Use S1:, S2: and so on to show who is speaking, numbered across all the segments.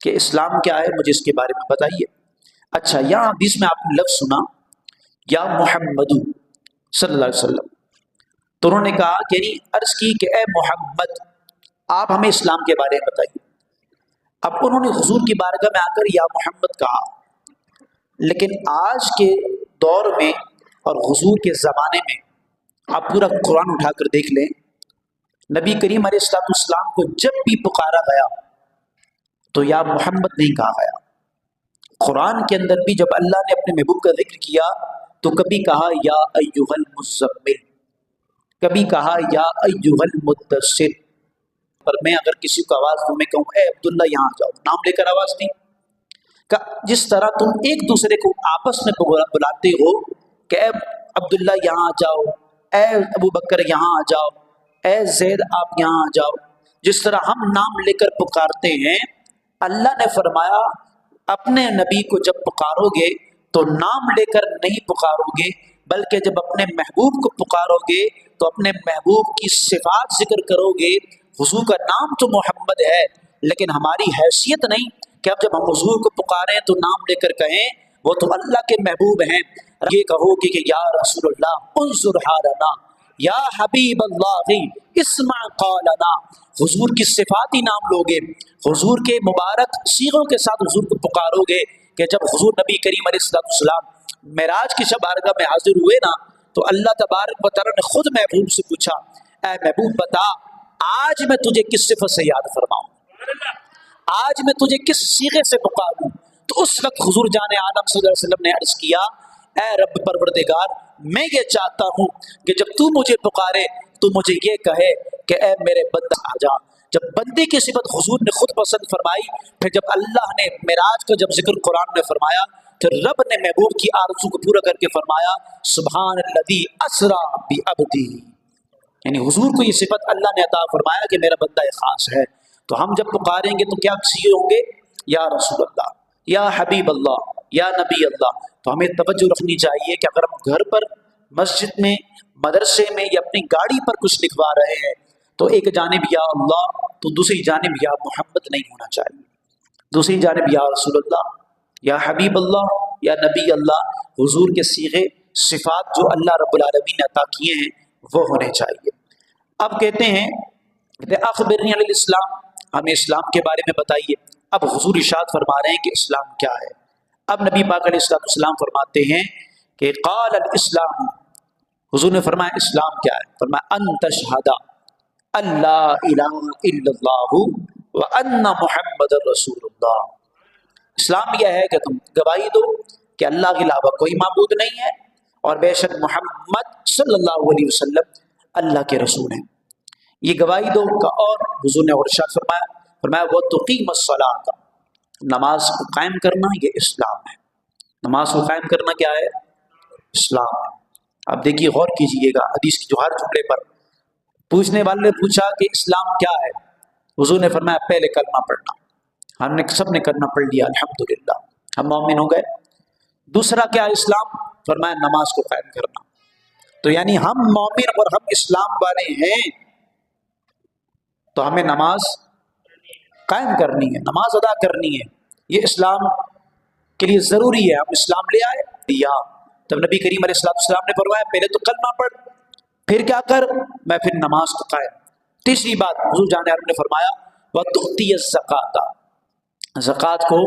S1: کہ اسلام کیا ہے، مجھے اس کے بارے میں بتائیے۔ اچھا، یہاں حدیث میں آپ نے لفظ سنا یا محمد صلی اللہ علیہ وسلم، تو انہوں نے کہا کہ یعنی عرض کی کہ اے محمد آپ ہمیں اسلام کے بارے میں بتائیے۔ اب انہوں نے حضور کی بارگاہ میں آ کر یا محمد کہا، لیکن آج کے دور میں اور حضور کے زمانے میں آپ پورا قرآن اٹھا کر دیکھ لیں، نبی کریم علیہ الصلوۃ والسلام کو جب بھی پکارا گیا تو یا محمد نہیں کہا گیا۔ قرآن کے اندر بھی جب اللہ نے اپنے محبوب کا ذکر کیا تو کبھی کہا یا ایھا المزمل، کبھی کہا یا ایھا المدثر۔ پر میں اگر کسی کو آواز دوں، میں کہوں اے عبداللہ یہاں آ جاؤ، نام لے کر آواز نہیں، جس طرح تم ایک دوسرے کو آپس میں بلاتے ہو کہ اے عبداللہ یہاں آ جاؤ، اے ابو بکر یہاں آ جاؤ، اے زید آپ یہاں آ جاؤ، جس طرح ہم نام لے کر پکارتے ہیں، اللہ نے فرمایا اپنے نبی کو جب پکارو گے تو نام لے کر نہیں پکارو گے، بلکہ جب اپنے محبوب کو پکارو گے تو اپنے محبوب کی صفات ذکر کرو گے۔ حضور کا نام تو محمد ہے، لیکن ہماری حیثیت نہیں کہ اب جب ہم حضور کو پکاریں تو نام لے کر کہیں، وہ تو اللہ کے محبوب ہیں۔ یہ کہو گے کہ یا رسول اللہ انظر حالنا، یا حبیب اللہ اسمع قولنا، حضور کی صفاتی نام لوگے، حضور کے مبارک صیغوں کے ساتھ حضور کو پکارو گے کہ جب حضور نبی کریم علیہ السلام معراج کی شب بارگاہ میں حاضر ہوئے نا، تو اللہ تبارک و تعالیٰ نے خود محبوب سے پوچھا، اے محبوب بتا آج میں تجھے کس صفت سے یاد فرماؤں، آج میں تجھے کس صیغے سے پکاروں؟ تو اس وقت حضور جان عالم صلی اللہ علیہ وسلم نے عرض کیا، اے رب پروردگار میں یہ چاہتا ہوں کہ جب تو مجھے پکارے تو مجھے یہ کہے کہ اے میرے بندہ آ جا۔ جب بندے کی صفت حضور نے خود پسند فرمائی، پھر جب اللہ نے معراج کا جب ذکر قرآن میں فرمایا، پھر رب نے محبوب کی آرزو کو پورا کر کے فرمایا سبحان الذی اسری بعبدہ، یعنی حضور کو یہ صفت اللہ نے عطا فرمایا کہ میرا بندہ خاص ہے۔ تو ہم جب پکاریں گے تو کیا صیغے ہوں گے؟ یا رسول اللہ، یا حبیب اللہ، یا نبی اللہ۔ تو ہمیں توجہ رکھنی چاہیے کہ اگر ہم گھر پر، مسجد میں، مدرسے میں یا اپنی گاڑی پر کچھ لکھوا رہے ہیں تو ایک جانب یا اللہ تو دوسری جانب یا محمد نہیں ہونا چاہیے، دوسری جانب یا رسول اللہ، یا حبیب اللہ، یا نبی اللہ۔ حضور کے صیغے صفات جو اللہ رب العالمین نے عطا کیے ہیں وہ ہونے چاہیے۔ اب کہتے ہیں اخبرنی عن الاسلام، ہمیں اسلام کے بارے میں بتائیے۔ اب حضور ارشاد فرما رہے ہیں کہ اسلام کیا ہے۔ اب نبی پاک علیہ السلام فرماتے ہیں کہ قال الاسلام، حضور نے فرمایا اسلام کیا ہے؟ فرمایا ان تشہد اللہ الہ الا اللہ وان محمد رسول اللہ۔ اسلام یہ ہے کہ تم گواہی دو کہ اللہ کے علاوہ کوئی معبود نہیں ہے اور بے شک محمد صلی اللہ علیہ وسلم اللہ کے رسول ہیں، یہ گواہی دو کا۔ اور حضور نے اور ارشاد فرمایا وَتُقِيمَ الصَّلَاةَ، نماز کو قائم کرنا یہ اسلام ہے۔ نماز کو قائم کرنا کیا ہے؟ اسلام ہے۔ اب دیکھیے غور کیجئے گا حدیث کی جو ہر جملے پر پوچھنے والے نے پوچھا کہ اسلام کیا ہے، حضور نے فرمایا پہلے کلمہ پڑھنا، ہم نے سب نے کلمہ پڑھ لیا الحمدللہ، ہم مومن ہو گئے۔ دوسرا کیا ہے اسلام؟ فرمایا نماز کو قائم کرنا۔ تو یعنی ہم مومن اور ہم اسلام والے ہیں تو ہمیں نماز قائم کرنی ہے، نماز ادا کرنی ہے، یہ اسلام کے لیے ضروری ہے۔ ہم اسلام لے آئے دیا، تب نبی کریم علیہ السلام نے فرمایا پہلے تو کلمہ پڑھ، پھر کیا کر؟ میں پھر نماز کو قائم۔ تیسری بات حضور جان عالم نے فرمایا وَتُؤْتِيَ الزَّكَاةَ، زکوٰۃ کو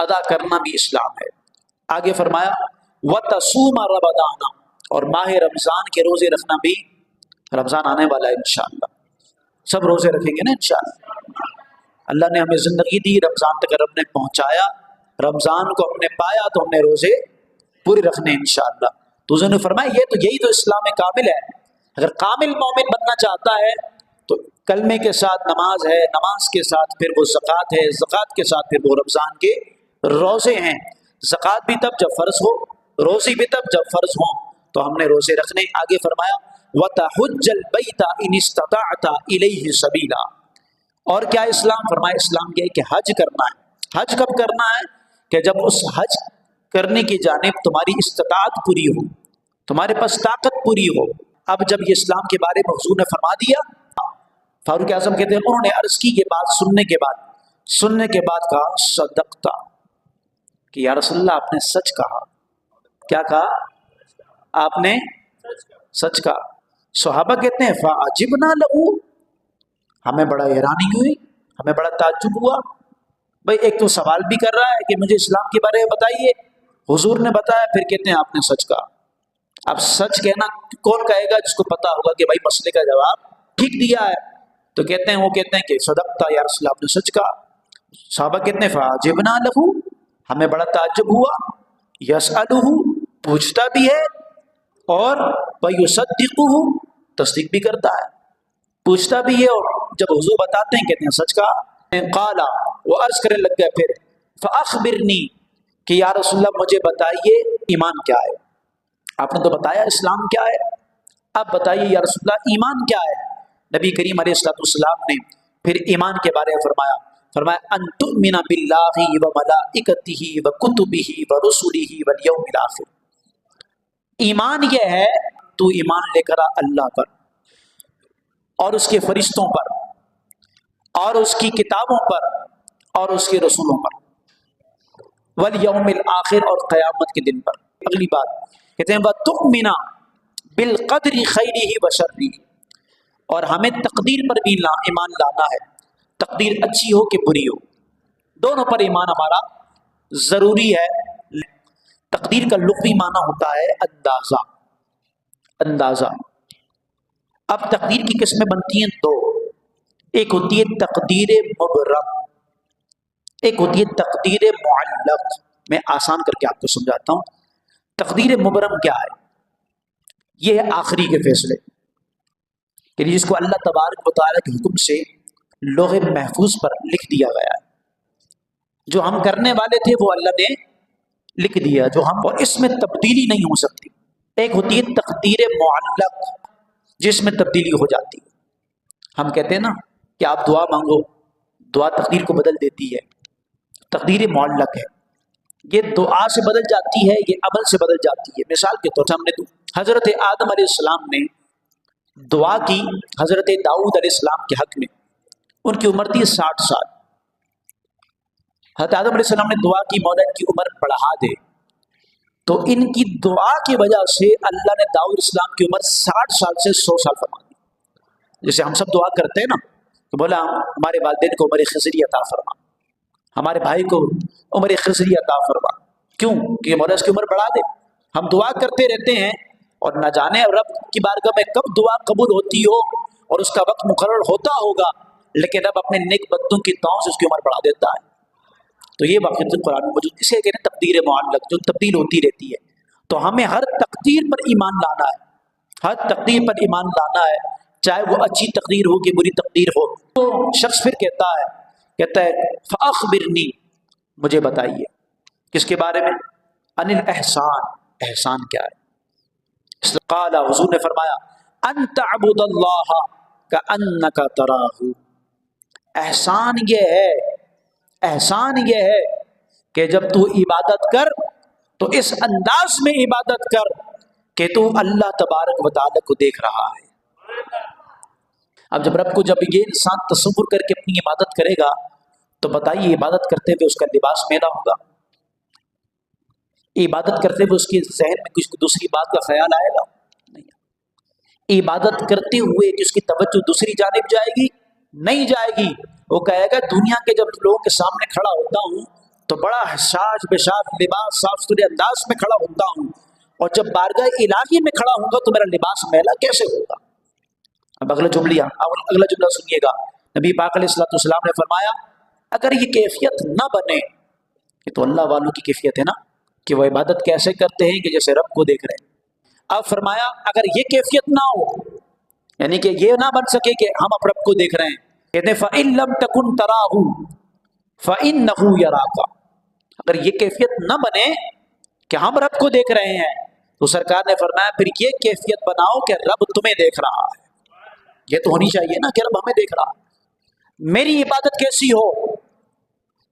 S1: ادا کرنا بھی اسلام ہے۔ آگے فرمایا وَتَصُومَ رَمَضَانَ، اور ماہ رمضان کے روزے رکھنا بھی، رمضان آنے والا ہے انشاءاللہ، سب روزے رکھیں گے نا انشاءاللہ۔ اللہ نے ہمیں زندگی دی، رمضان تک رب نے پہنچایا، رمضان کو ہم نے پایا تو ہم نے روزے پورے رکھنے انشاءاللہ۔ تو حضور نے فرمایا یہ تو یہی تو اسلام کامل ہے۔ اگر کامل مومن بننا چاہتا ہے تو کلمے کے ساتھ نماز ہے، نماز کے ساتھ پھر وہ زکوٰۃ ہے، زکوٰۃ کے ساتھ پھر وہ رمضان کے روزے ہیں۔ زکوٰۃ بھی تب جب فرض ہو، روزے بھی تب جب فرض ہوں، تو ہم نے روزے رکھنے۔ آگے فرمایا وَتَحُجَّ الْبَيْتَ إِنِ اسْتَطَعْتَ إِلَيْهِ سَبِيلًا، اور کیا اسلام؟ فرمایا اسلام یہ ہے کہ حج کرنا ہے۔ حج کب کرنا ہے؟ کہ جب اس حج کرنے کی جانب تمہاری استطاعت پوری ہو، تمہارے پاس طاقت پوری ہو۔ اب جب یہ اسلام کے بارے میں حضور نے فرما دیا، فاروق اعظم کہتے ہیں انہوں نے عرض کی یہ بات سننے کے بعد سننے کے بعد کہا صدقتا، کہ یا رسول اللہ آپ نے سچ کہا۔ کیا کہا؟ آپ نے سچ کہا۔ صحابہ کہتے ہیں فعجبنا لہو، ہمیں بڑا حیرانی ہوئی، ہمیں بڑا تعجب ہوا۔ بھئی ایک تو سوال بھی کر رہا ہے کہ مجھے اسلام کے بارے میں بتائیے، حضور نے بتایا، پھر کہتے ہیں آپ نے سچ کہا۔ اب سچ کہنا کون کہے گا جس کو پتا ہوگا کہ بھائی مسئلے کا جواب ٹھیک دیا ہے؟ تو کہتے ہیں، وہ کہتے ہیں کہ صدقتا یا رسول اللہ آپ نے سچ کہا۔ صحابہ کہتے ہیں فعجبنا لہو، ہمیں بڑا تعجب ہوا، یسألہ، پوچھتا بھی ہے، اور ویصدقہ، تصدیق بھی کرتا ہے، پوچھتا بھی ہے، اور جب حضور بتاتے ہیں کہتے ہیں سچ کہا۔ قالا، وہ عرض کرنے لگ گئے پھر، فاخبرنی، کہ یا رسول اللہ مجھے بتائیے ایمان کیا ہے؟ آپ نے تو بتایا اسلام کیا ہے، اب بتائیے یا رسول اللہ ایمان کیا ہے؟ نبی کریم علیہ الصلوۃ والسلام نے پھر ایمان کے بارے میں فرمایا ان تؤمن باللہ وملائکتہ وکتبہ ورسلہ والیوم الآخر۔ ایمان یہ ہے تو ایمان لے کر آ اللہ پر اور اس کے فرشتوں پر اور اس کی کتابوں پر اور اس کے رسولوں پر، والیوم الآخر، اور قیامت کے دن پر۔ اگلی بات کہتے ہیں وَتُؤْمِنَ بِالْقَدْرِ خَيْرِهِ وَشَرِّهِ، اور ہمیں تقدیر پر بھی ایمان لانا ہے، تقدیر اچھی ہو کہ بری ہو، دونوں پر ایمان ہمارا ضروری ہے۔ تقدیر کا لغوی معنی ہوتا ہے اندازہ، اندازہ۔ اب تقدیر کی قسمیں بنتی ہیں دو، ایک ہوتی ہے تقدیر مبرم، ایک ہوتی ہے تقدیر معلق۔ میں آسان کر کے آپ کو سمجھاتا ہوں۔ تقدیر مبرم کیا ہے؟ یہ ہے آخری کے فیصلے، یعنی جس کو اللہ تبارک و تعالیٰ کے حکم سے لوح محفوظ پر لکھ دیا گیا ہے، جو ہم کرنے والے تھے وہ اللہ نے لکھ دیا، جو ہم، اور اس میں تبدیلی نہیں ہو سکتی۔ ایک ہوتی ہے تقدیر معلق، جس میں تبدیلی ہو جاتی ہے۔ ہم کہتے ہیں نا کہ آپ دعا مانگو، دعا تقدیر کو بدل دیتی ہے، تقدیر معلق ہے، یہ دعا سے بدل جاتی ہے، یہ عمل سے بدل جاتی ہے۔ مثال کے طور پر ہم نے حضرت آدم علیہ السلام نے دعا کی حضرت داؤد علیہ السلام کے حق میں، ان کی عمر تھی 60 سال۔ حضرت آدم علیہ السلام نے دعا کی مولا ان کی عمر بڑھا دے، تو ان کی دعا کی وجہ سے اللہ نے داؤد علیہ السلام کی عمر 60 سال سے 100 سال فرما دی۔ جیسے ہم سب دعا کرتے ہیں نا، تو بولا ہمارے والدین کو عمر خضری عطا فرما، ہمارے بھائی کو عمر خضری عطا فرما، کیوں کہ مولا اس کی عمر بڑھا دے۔ ہم دعا کرتے رہتے ہیں، اور نہ جانے رب کی بارگاہ میں کب دعا قبول ہوتی ہو اور اس کا وقت مقرر ہوتا ہوگا، لیکن رب اپنے نیک بندوں کی دعاؤں سے اس کی عمر بڑھا دیتا ہے۔ تو یہ واقعہ قرآن میں موجود، اسے کہتے ہیں تقدیر معلق، جو تبدیل ہوتی رہتی ہے۔ تو ہمیں ہر تقدیر پر ایمان لانا ہے، ہر تقدیر پر ایمان لانا ہے، چاہے وہ اچھی تقدیر ہو کہ بری تقدیر ہو۔ تو شخص پھر کہتا ہے فاخبرنی، مجھے بتائیے، کس کے بارے میں؟ عن الاحسان، احسان کیا ہے؟ قال، حضور نے فرمایا ان تعبد اللہ کأنک تراہ، احسان یہ ہے، احسان یہ ہے کہ جب تو عبادت کر تو اس انداز میں عبادت کر کہ تو اللہ تبارک و تعالی کو دیکھ رہا ہے۔ اب جب رب کو، جب یہ انسان تصور کر کے اپنی عبادت کرے گا، تو بتائیے عبادت کرتے ہوئے اس کا لباس میلا ہوگا؟ عبادت کرتے ہوئے اس کے ذہن میں کچھ دوسری بات کا خیال آئے گا؟ نہیں۔ عبادت کرتے ہوئے کہ اس کی توجہ دوسری جانب جائے گی؟ نہیں جائے گی۔ وہ کہے گا دنیا کے جب لوگوں کے سامنے کھڑا ہوتا ہوں تو بڑا ساج بشاج لباس صاف ستھرے انداز میں کھڑا ہوتا ہوں، اور جب بارگاہ الہی میں کھڑا ہوں گا تو میرا لباس میلا کیسے ہوگا؟ اب اگلا جملہ سنیے گا، نبی پاک علیہ الصلوۃ والسلام نے فرمایا اگر یہ کیفیت نہ بنے، یہ تو اللہ والوں کی کیفیت ہے نا، کہ وہ عبادت کیسے کرتے ہیں کہ جیسے رب کو دیکھ رہے ہیں۔ اب فرمایا اگر یہ کیفیت نہ ہو، یعنی کہ یہ نہ بن سکے کہ ہم اب رب کو دیکھ رہے ہیں، کہتے ہیں فَإِن لَمْ تَكُنْ تَرَاهُ فَإِنَّهُ يَرَاكَ، اگر یہ کیفیت نہ بنے کہ ہم رب کو دیکھ رہے ہیں، تو سرکار نے فرمایا پھر یہ کیفیت بناؤ کہ رب تمہیں دیکھ رہا ہے۔ یہ تو ہونی چاہیے نا کہ رب ہمیں دیکھ رہا ہے۔ میری عبادت کیسی ہو؟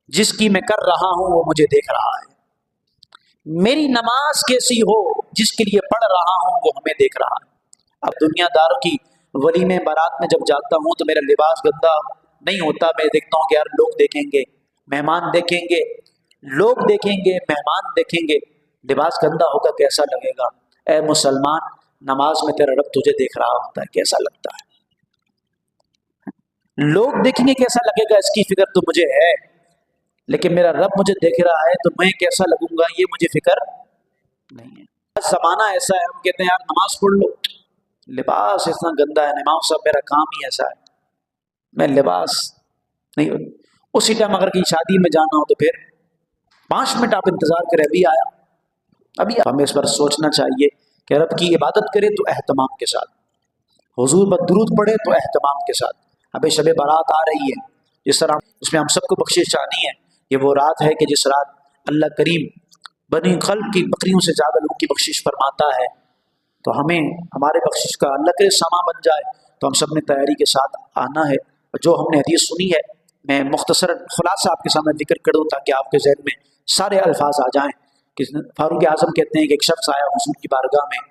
S1: جس کی میں کر رہا ہوں وہ مجھے دیکھ رہا ہے۔ میری نماز کیسی ہو؟ جس کے لیے پڑھ رہا ہوں وہ ہمیں دیکھ رہا ہے۔ اب دنیا داروں کی ولیمے بارات میں جب جاتا ہوں تو میرا لباس گندا نہیں ہوتا. میں دیکھتا ہوں کہ یار لوگ دیکھیں گے, مہمان دیکھیں گے, لوگ دیکھیں گے, مہمان دیکھیں گے, لباس گندا ہوگا کیسا لگے گا. اے مسلمان, نماز میں تیرا رب تجھے دیکھ رہا ہوتا ہے, کیسا لگتا ہے. لوگ دیکھیں گے کیسا لگے گا اس کی فکر تو مجھے ہے, لیکن میرا رب مجھے دیکھ رہا ہے تو میں کیسا لگوں گا یہ مجھے فکر نہیں ہے. زمانہ ایسا ہے, ہم کہتے ہیں یار نماز پڑھ لو, لباس اتنا گندا ہے, امام صاحب میرا کام ہی ایسا ہے, میں لباس نہیں. اسی ٹائم اگر کہیں شادی میں جانا ہو تو پھر 5 منٹ آپ انتظار کریں, ابھی آیا ابھی. ہمیں اس پر سوچنا چاہیے کہ رب کی عبادت کرے تو اہتمام کے ساتھ, حضور پر درود پڑھے تو اہتمام کے ساتھ. ابھی شب برات آ رہی ہے, جس طرح اس میں ہم سب کو بخشش چاہنی ہے. یہ وہ رات ہے کہ جس رات اللہ کریم بنی خلق کی بکریوں سے زیادہ لوگوں کی بخشش فرماتا ہے. تو ہمیں ہمارے بخشش کا اللہ کے سامان بن جائے تو ہم سب نے تیاری کے ساتھ آنا ہے. جو ہم نے حدیث سنی ہے میں مختصر خلاصہ آپ کے سامنے ذکر کر دوں تاکہ آپ کے ذہن میں سارے الفاظ آ جائیں. کہ فاروق اعظم کہتے ہیں کہ ایک شخص آیا حضور کی بارگاہ میں,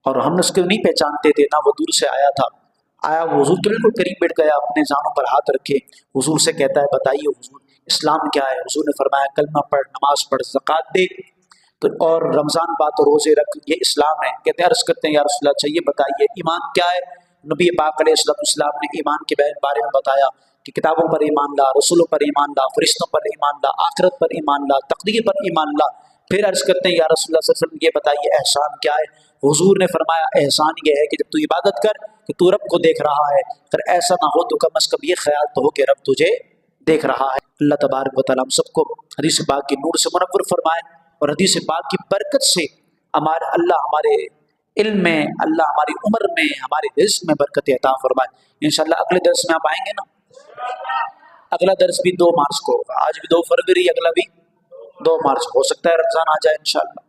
S1: اور ہم اس کو نہیں پہچانتے تھے, نہ وہ دور سے آیا تھا. آیا وہ حضور کے بالکل قریب بیٹھ گیا, اپنے زانوں پر ہاتھ رکھے, حضور سے کہتا ہے بتائیے حضور اسلام کیا ہے. حضور نے فرمایا کلمہ پڑھ, نماز پڑھ, زکوٰۃ دے, تو اور رمضان بات اور روزے رکھ, یہ اسلام ہے. کہتے ہیں عرض کرتے ہیں یا رسول اللہ اچھا یہ بتائیے ایمان کیا ہے. نبی پاک علیہ السلام نے ایمان کے بارے میں بتایا کہ کتابوں پر ایمان لا, رسولوں پر ایمان لا, فرشتوں پر ایمان لا, آخرت پر ایمان لا, تقدیر پر ایمان لا. پھر عرض کرتے ہیں یا رسول اللہ صلی اللہ علیہ وسلم یہ بتائیے احسان کیا ہے. حضور نے فرمایا احسان یہ ہے کہ جب تو عبادت کر کہ تو رب کو دیکھ رہا ہے, اگر ایسا نہ ہو تو کم از کم یہ خیال تو ہو کہ رب تجھے دیکھ رہا ہے. اللہ تبارک و تعالیٰ ہم سب کو حدیث پاک کی نور سے منور فرمائے, اور حدیث پاک کی برکت سے اللہ ہمارے علم میں, اللہ ہماری عمر میں, ہمارے رزق میں برکت عطا فرمائے. انشاءاللہ اگلے درس میں آپ آئیں گے نا. اگلا درس بھی 2 مارچ کو ہوگا, آج بھی 2 فروری, اگلا بھی 2 مارچ کو. ہو سکتا ہے رمضان آ جائے انشاءاللہ,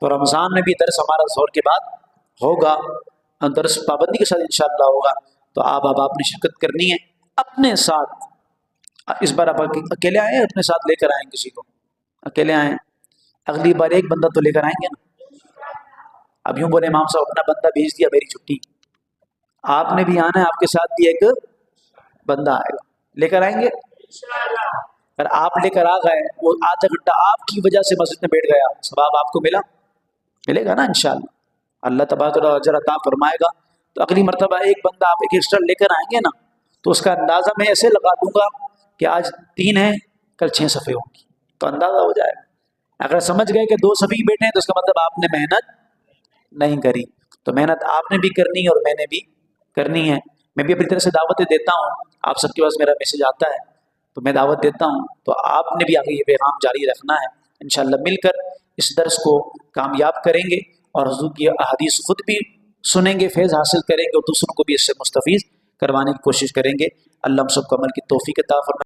S1: تو رمضان میں بھی درس ہمارا ظہر کے بعد ہوگا, درس پابندی کے ساتھ انشاءاللہ ہوگا. تو آپ نے شرکت کرنی ہے اپنے ساتھ. اس بار آپ اکیلے آئیں, اپنے ساتھ لے کر آئیں, کسی کو اکیلے آئیں, اگلی بار ایک بندہ تو لے کر آئیں گے نا. اب یوں بولے امام صاحب اپنا بندہ بھیج دیا میری چھٹی, آپ نے بھی آنا ہے, آپ کے ساتھ بھی ایک بندہ آئے گا, لے کر آئیں گے. اگر آپ لے کر آ گئے, وہ آدھا گھنٹہ آپ کی وجہ سے مسجد میں بیٹھ گیا, ثواب آپ کو ملے گا نا انشاءاللہ. اللہ تبارک و تعالیٰ اجر عطا فرمائے گا. تو اگلی مرتبہ ایک بندہ آپ ایک ایکسٹرا لے کر آئیں گے نا, تو اس کا اندازہ میں ایسے لگا دوں گا کہ آج 3 ہیں, کل 6 صفحے ہوں گی, تو اندازہ ہو جائے گا. اگر سمجھ گئے کہ 2 صفحے بیٹھے ہیں تو اس کا مطلب آپ نے محنت نہیں کری. تو محنت آپ نے بھی کرنی ہے اور میں نے بھی کرنی ہے. میں بھی اپنی طرح سے دعوتیں دیتا ہوں, آپ سب کے پاس میرا میسج آتا ہے تو میں دعوت دیتا ہوں, تو آپ نے بھی آگے یہ پیغام جاری رکھنا ہے. انشاءاللہ مل کر اس درس کو کامیاب کریں گے, اور حضور کی احادیث خود بھی سنیں گے, فیض حاصل کریں گے, اور دوسروں کو بھی اس سے مستفیض کروانے کی کوشش کریں گے. اللہ ہم سب کو عمل کی توفیق عطا فرمائے.